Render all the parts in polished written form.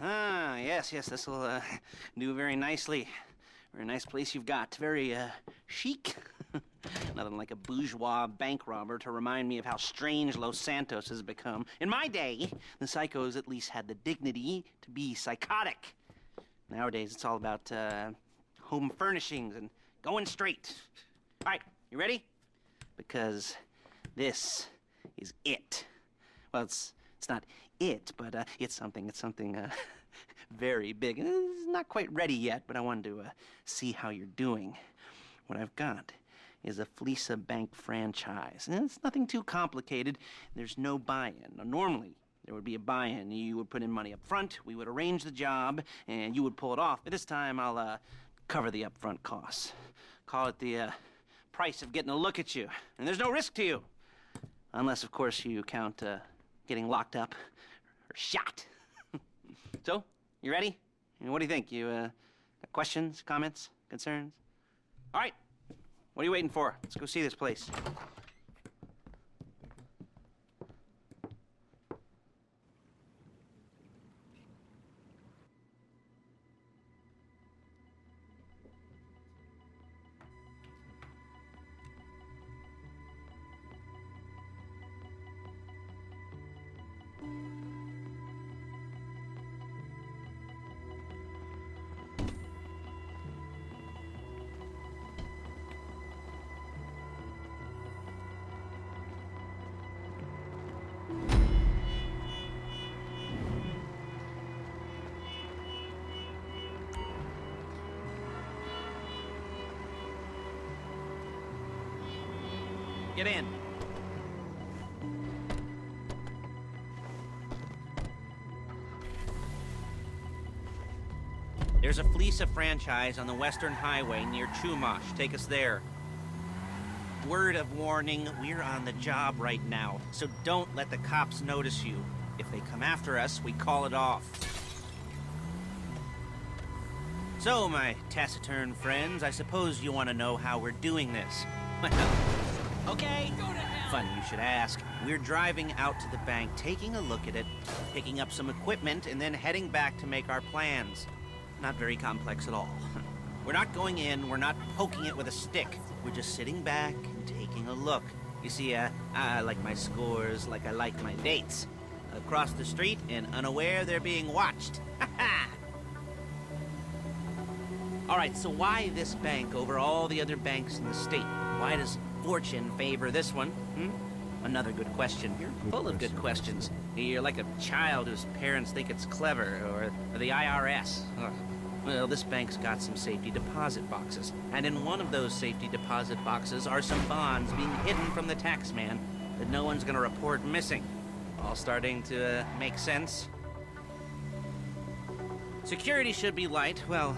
Yes, this'll do very nicely. Very nice place you've got. Very chic. Nothing like a bourgeois bank robber to remind me of how strange Los Santos has become. In my day, the psychos at least had the dignity to be psychotic. Nowadays, it's all about home furnishings and going straight. All right, you ready? Because this is it. Well, it's not it, but it's something very big. It's not quite ready yet, but I wanted to see how you're doing. What I've got is a Fleeca bank franchise. And it's nothing too complicated. There's no buy-in. Now, normally, there would be a buy-in. You would put in money up front, we would arrange the job, and you would pull it off. But this time, I'll cover the upfront costs. Call it the price of getting a look at you. And there's no risk to you. Unless, of course, you count getting locked up or shot. So, you ready? What do you think? You got questions, comments, concerns? All right. What are you waiting for? Let's go see this place. Get in. There's a Fleeca franchise on the Western Highway near Chumash. Take us there. Word of warning, we're on the job right now, so don't let the cops notice you. If they come after us, we call it off. So, my taciturn friends, I suppose you want to know how we're doing this. Okay. Go to hell. Funny you should ask. We're driving out to the bank, taking a look at it, picking up some equipment, and then heading back to make our plans. Not very complex at all. We're not going in, we're not poking it with a stick. We're just sitting back and taking a look. You see, I like my scores like I like my dates. Across the street and unaware they're being watched. All right, so why this bank over all the other banks in the state? Why does fortune favor this one? Another good question. You're full of good questions. You're like a child whose parents think it's clever, or the IRS. Ugh. Well, this bank's got some safety deposit boxes, and in one of those safety deposit boxes are some bonds being hidden from the tax man that no one's gonna report missing. All starting to make sense? Security should be light, well,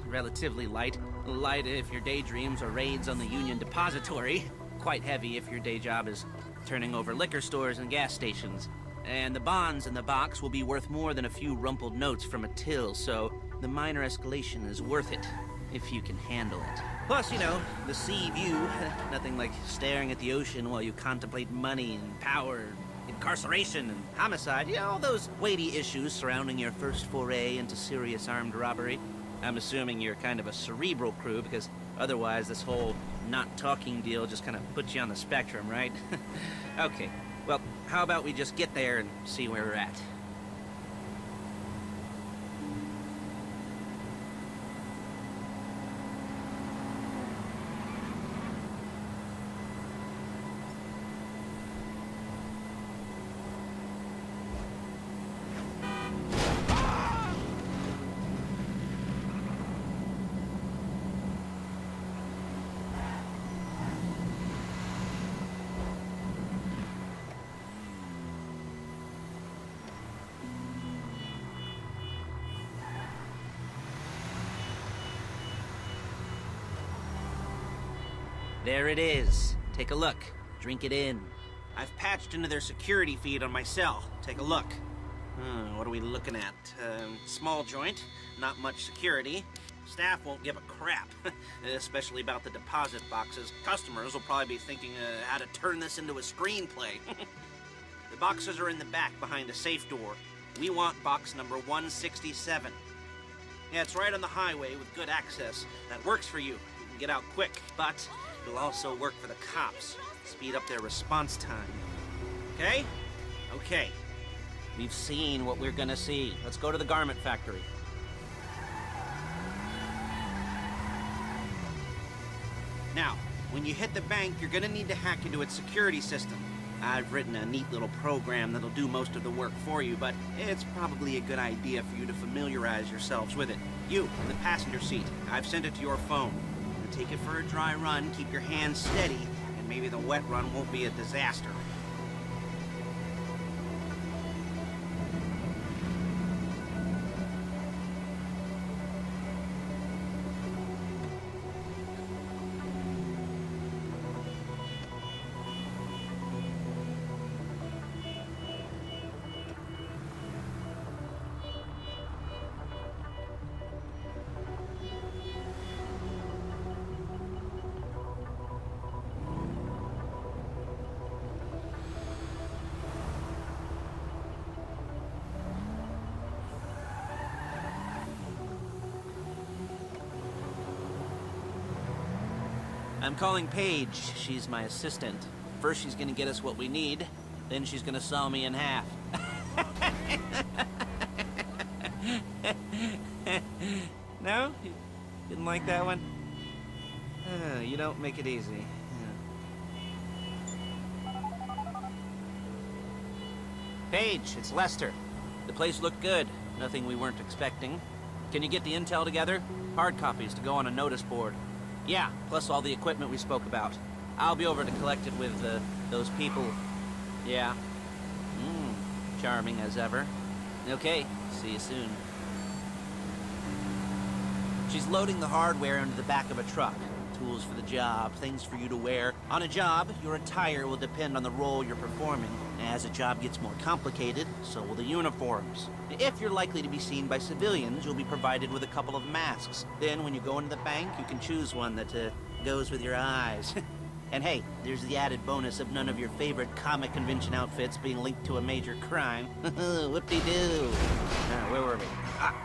relatively light. Light if your daydreams are raids on the Union Depository. Quite heavy if your day job is turning over liquor stores and gas stations. And the bonds in the box will be worth more than a few rumpled notes from a till, so the minor escalation is worth it, if you can handle it. Plus, you know, the sea view, nothing like staring at the ocean while you contemplate money and power, incarceration and homicide, you know, all those weighty issues surrounding your first foray into serious armed robbery. I'm assuming you're kind of a cerebral crew, because otherwise this whole not talking deal just kind of puts you on the spectrum, right? Okay, well, how about we just get there and see where we're at? There it is. Take a look. Drink it in. I've patched into their security feed on my cell. Take a look. What are we looking at? Small joint, not much security. Staff won't give a crap, especially about the deposit boxes. Customers will probably be thinking how to turn this into a screenplay. The boxes are in the back behind a safe door. We want box number 167. Yeah, it's right on the highway with good access. That works for you. You can get out quick, but it'll also work for the cops. Speed up their response time. Okay? Okay. We've seen what we're gonna see. Let's go to the garment factory. Now, when you hit the bank, you're gonna need to hack into its security system. I've written a neat little program that'll do most of the work for you, but it's probably a good idea for you to familiarize yourselves with it. You, in the passenger seat, I've sent it to your phone. Now take it for a dry run, keep your hands steady, and maybe the wet run won't be a disaster. I'm calling Paige. She's my assistant. First, she's gonna get us what we need. Then she's gonna saw me in half. No? You didn't like that one? You don't make it easy. Paige, it's Lester. The place looked good. Nothing we weren't expecting. Can you get the intel together? Hard copies to go on a notice board. Yeah, plus all the equipment we spoke about. I'll be over to collect it with, those people. Yeah. Charming as ever. Okay, see you soon. She's loading the hardware into the back of a truck. Tools for the job, things for you to wear. On a job, your attire will depend on the role you're performing. As a job gets more complicated, so will the uniforms. If you're likely to be seen by civilians, you'll be provided with a couple of masks. Then when you go into the bank, you can choose one that goes with your eyes. And hey, there's the added bonus of none of your favorite comic convention outfits being linked to a major crime. Whoop-de-doo. Where were we?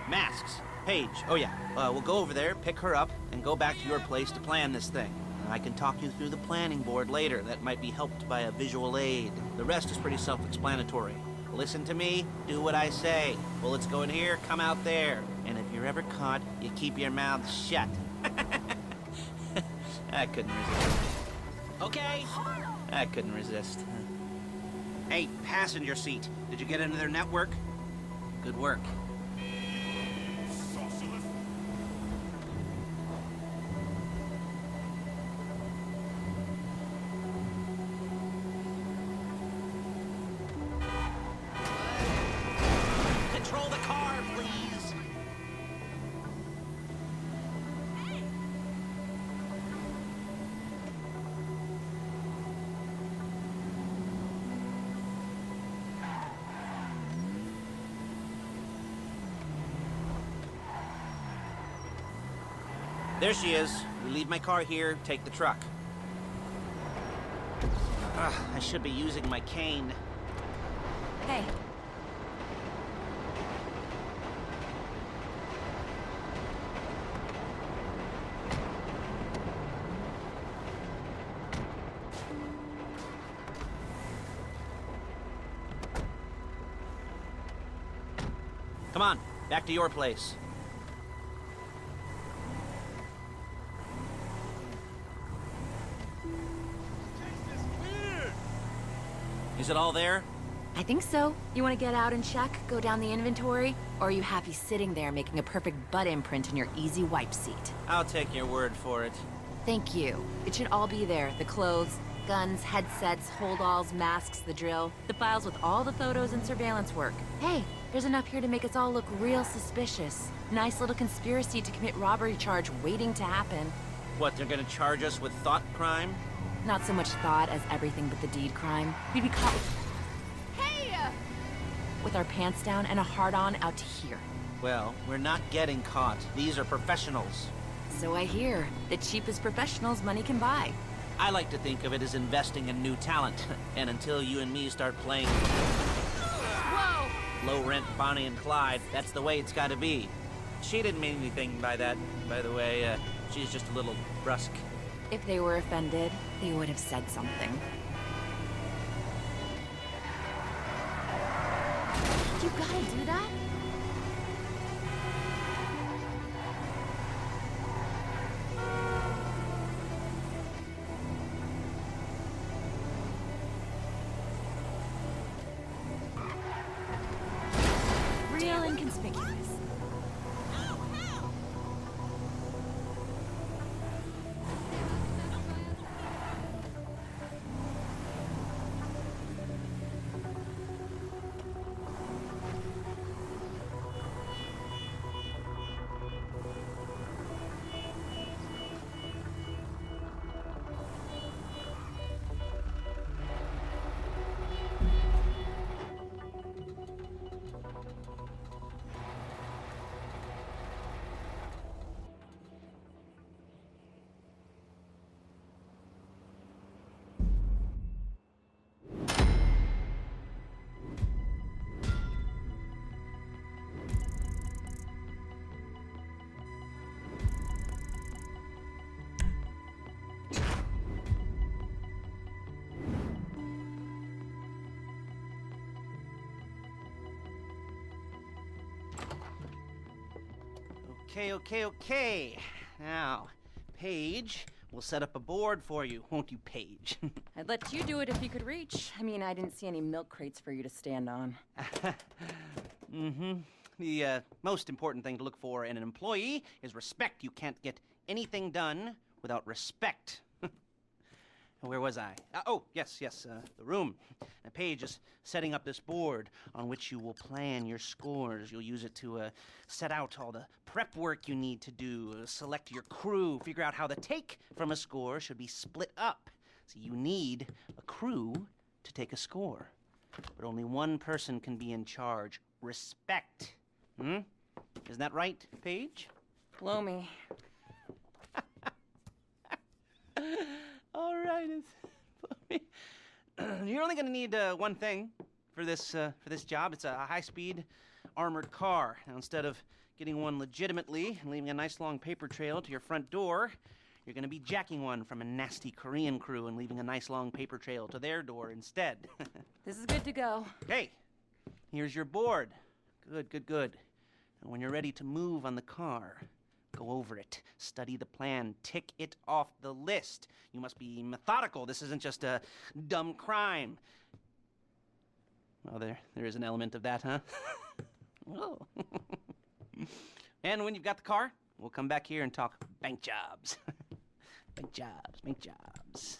Masks. Paige. Oh yeah, we'll go over there, pick her up, and go back to your place to plan this thing. I can talk you through the planning board later. That might be helped by a visual aid. The rest is pretty self-explanatory. Listen to me, do what I say. Bullets go in here, come out there. And if you're ever caught, you keep your mouth shut. I couldn't resist. Okay. I couldn't resist. Hey, passenger seat. Did you get into their network? Good work. Control the car, please. There she is. We leave my car here, take the truck. I should be using my cane. Hey. Come on, back to your place. Is it all there? I think so. You want to get out and check, go down the inventory? Or are you happy sitting there making a perfect butt imprint in your easy wipe seat? I'll take your word for it. Thank you. It should all be there. The clothes, guns, headsets, holdalls, masks, the drill. The files with all the photos and surveillance work. Hey, there's enough here to make us all look real suspicious. Nice little conspiracy to commit robbery charge waiting to happen. What, they're gonna charge us with thought crime? Not so much thought as everything but the deed crime. We'd be caught with our pants down and a hard-on out to here. Well, we're not getting caught. These are professionals. So I hear. The cheapest professionals money can buy. I like to think of it as investing in new talent. And until you and me start playing... Whoa! low-rent Bonnie and Clyde. That's the way it's gotta be. She didn't mean anything by that, by the way. She's just a little brusque. If they were offended, they would have said something. You gotta do that? Real inconspicuous. Okay. Now, Paige, we'll set up a board for you, won't you, Paige? I'd let you do it if you could reach. I mean, I didn't see any milk crates for you to stand on. The most important thing to look for in an employee is respect. You can't get anything done without respect. Where was I? Yes, the room. Paige is setting up this board on which you will plan your scores. You'll use it to set out all the prep work you need to do, select your crew, figure out how the take from a score should be split up. So you need a crew to take a score. But only one person can be in charge. Respect. Isn't that right, Paige? Blow me. All right, you're only going to need one thing for this job. It's a high-speed armored car. Now, instead of getting one legitimately and leaving a nice long paper trail to your front door, you're going to be jacking one from a nasty Korean crew and leaving a nice long paper trail to their door instead. This is good to go. Hey, here's your board. Good. And when you're ready to move on the car, go over it, study the plan, tick it off the list. You must be methodical. This isn't just a dumb crime. Well, there is an element of that, huh? Oh. And when you've got the car, we'll come back here and talk bank jobs. Bank jobs.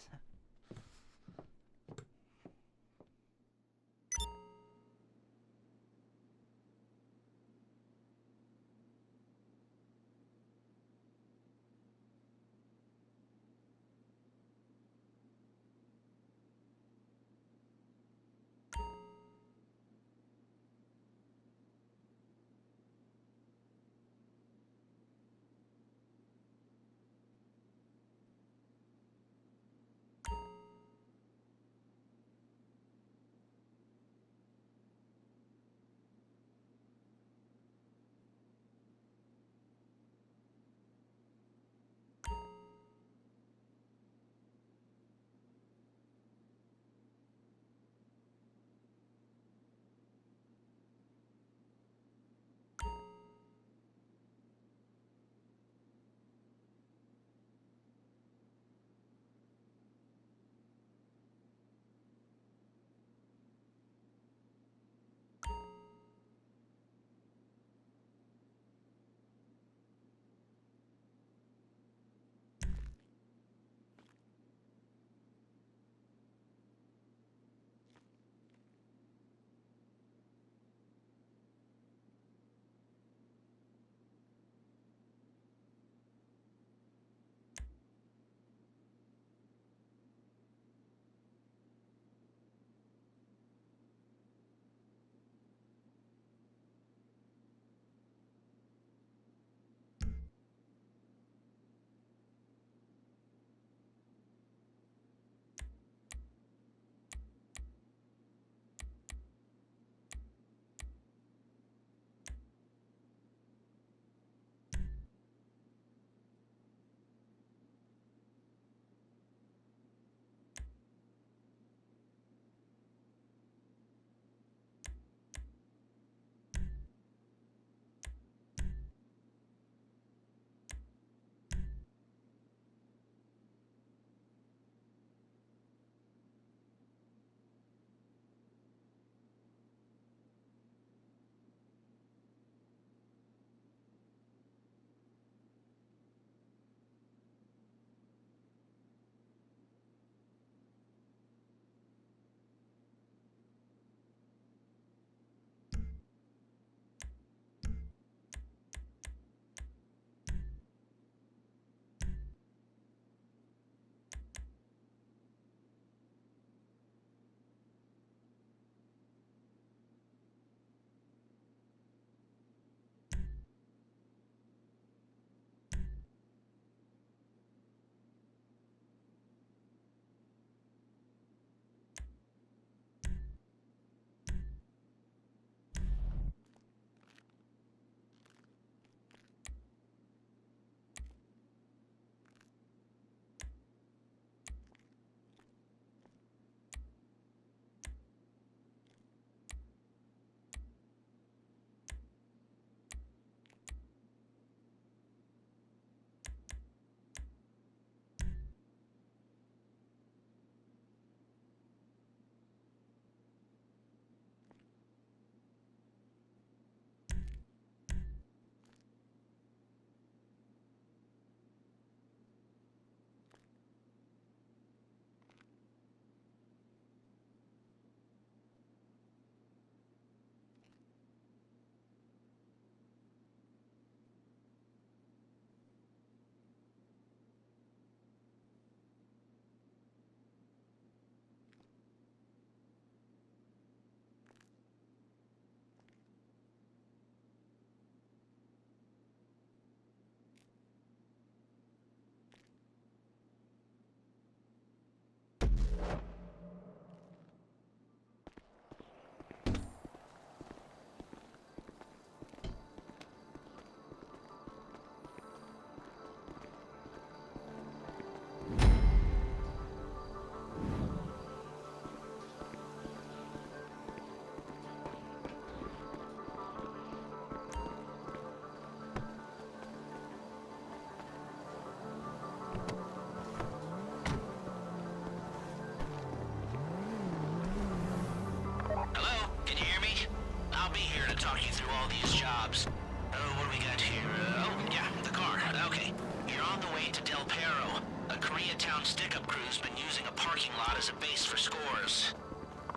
jobs. Oh, what do we got here? Oh, yeah, the car. Okay. You're on the way to Del Perro. A Koreatown stick-up crew's been using a parking lot as a base for scores.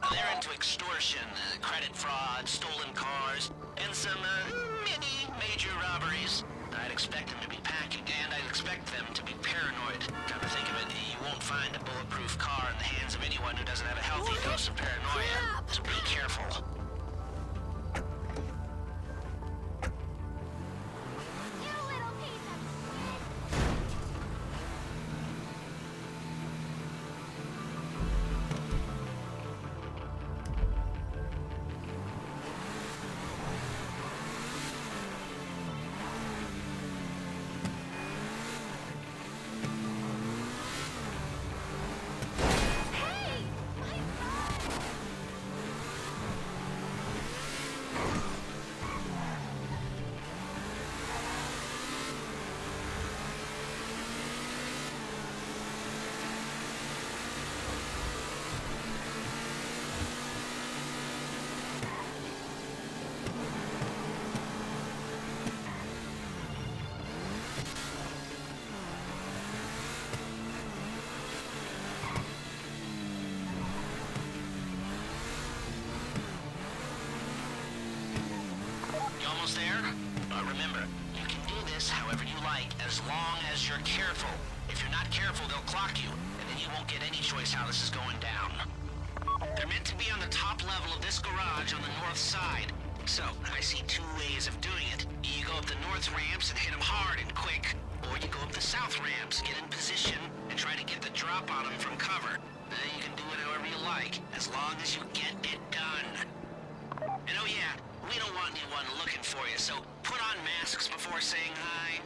They're into extortion, credit fraud, stolen cars, and some, mini major robberies. I'd expect them to be packing, and I'd expect them to be paranoid. Come to think of it, you won't find a bulletproof car in the hands of anyone who doesn't have a healthy dose of paranoia. So be careful. Almost there? Remember, you can do this however you like, as long as you're careful. If you're not careful, they'll clock you, and then you won't get any choice how this is going down. They're meant to be on the top level of this garage on the north side. So, I see two ways of doing it. You go up the north ramps and hit them hard and quick, or you go up the south ramps, get in position, and try to get the drop on them from cover. Then you can do it however you like, as long as you get it done. And oh yeah, we don't want anyone looking for you, so put on masks before saying hi.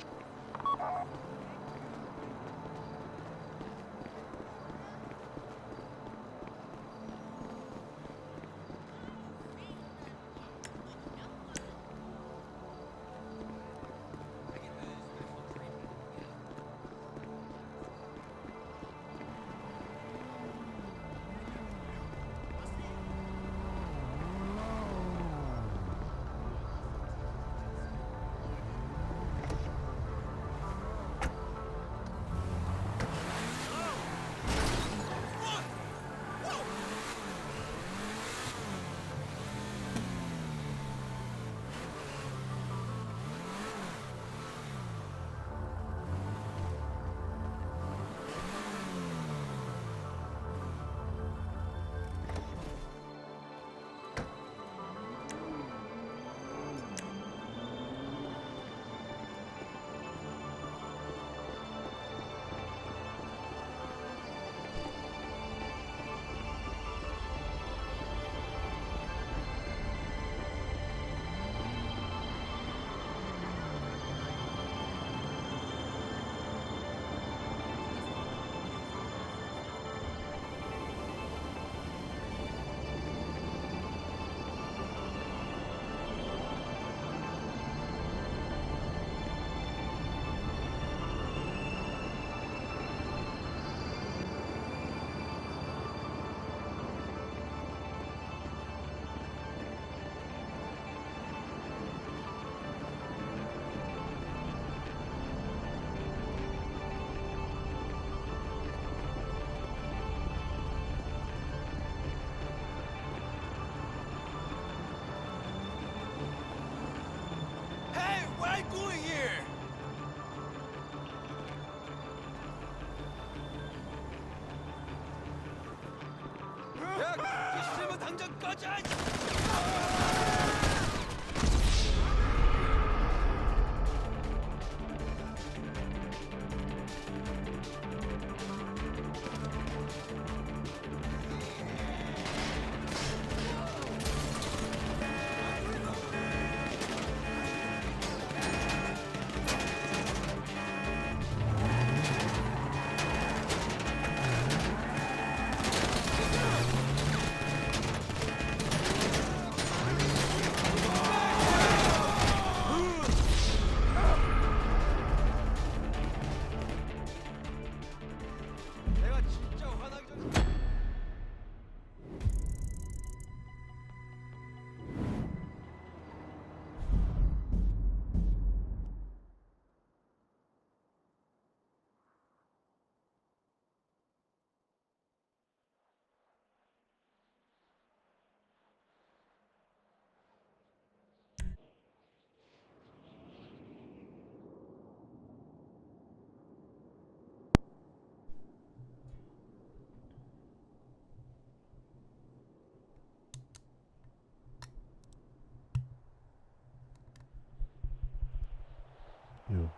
Yo.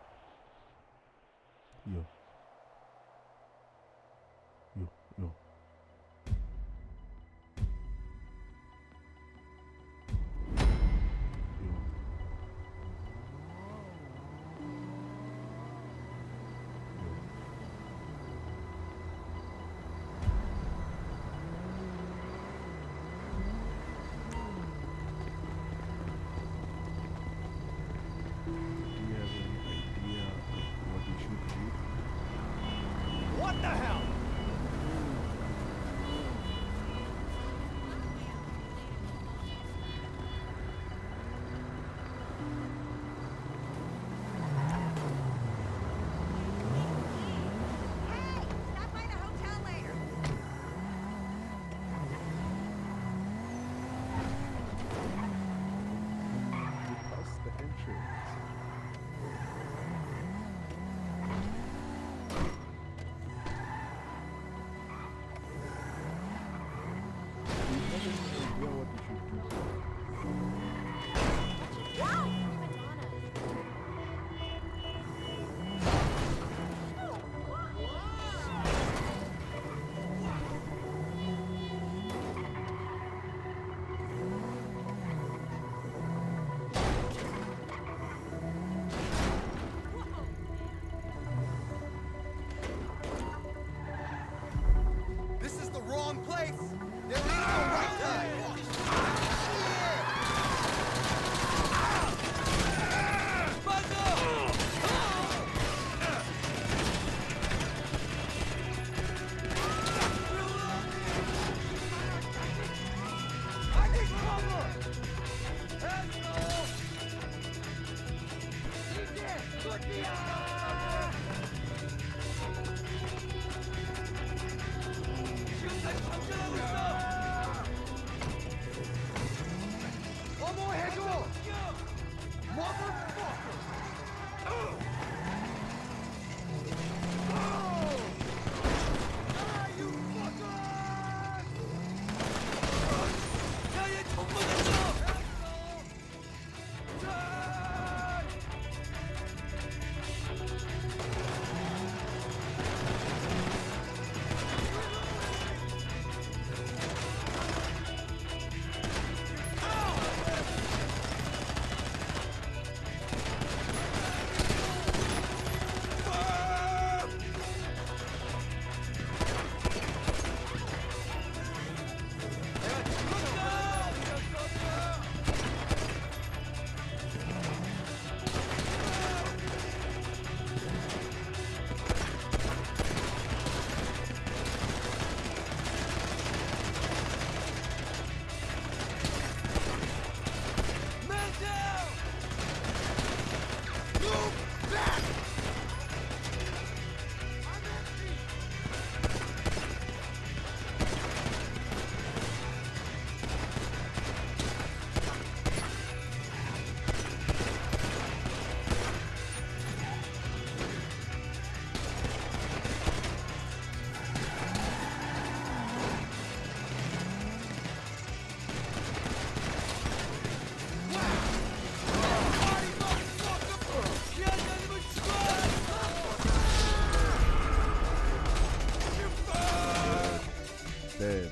Yo. Yo. Yo. What the hell? Stop by the hotel later. That's the entrance. This is the wrong place. There is no right time. Damn.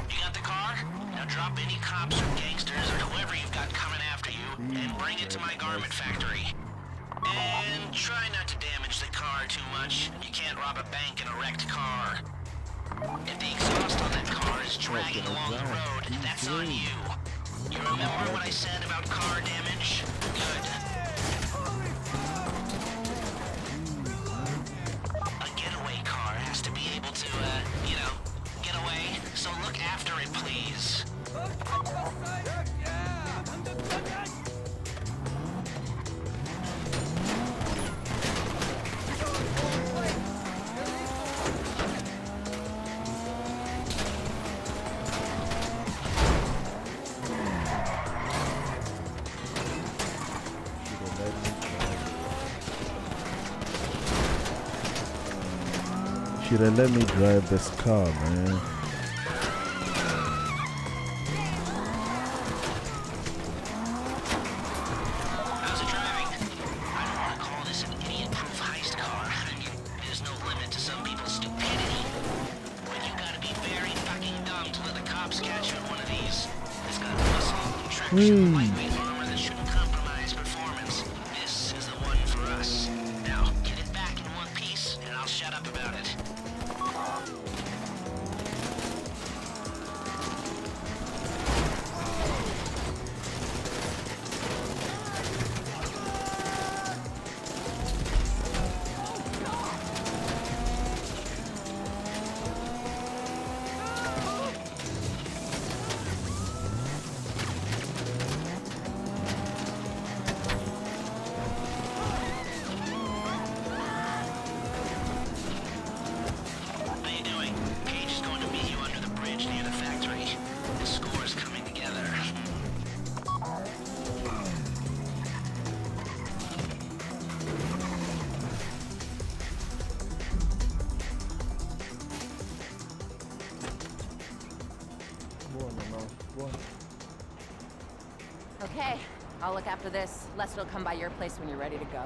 You got the car? Now drop any cops or gangsters or whoever you've got coming after you and bring it to my garment factory. And try not to damage the too much, you can't rob a bank in a wrecked car. If the exhaust on that car is dragging along the road, that's on you. You remember what I said about car damage? Good. A getaway car has to be able to, get away. So look after it, please. Should have let me drive this car, man. How's it driving? I don't want to call this an idiot-proof heist car. I mean, there's no limit to some people's stupidity. But you gotta be very fucking dumb to let the cops catch you in one of these. It's got muscle, traction, lightweight armor that shouldn't compromise performance. This is the one for us. Now, get it back in one piece, and I'll shut up about it. How you doing? Paige is going to meet you under the bridge near the factory. The score is coming together. Okay, I'll look after this. Lester will come by your place when you're ready to go.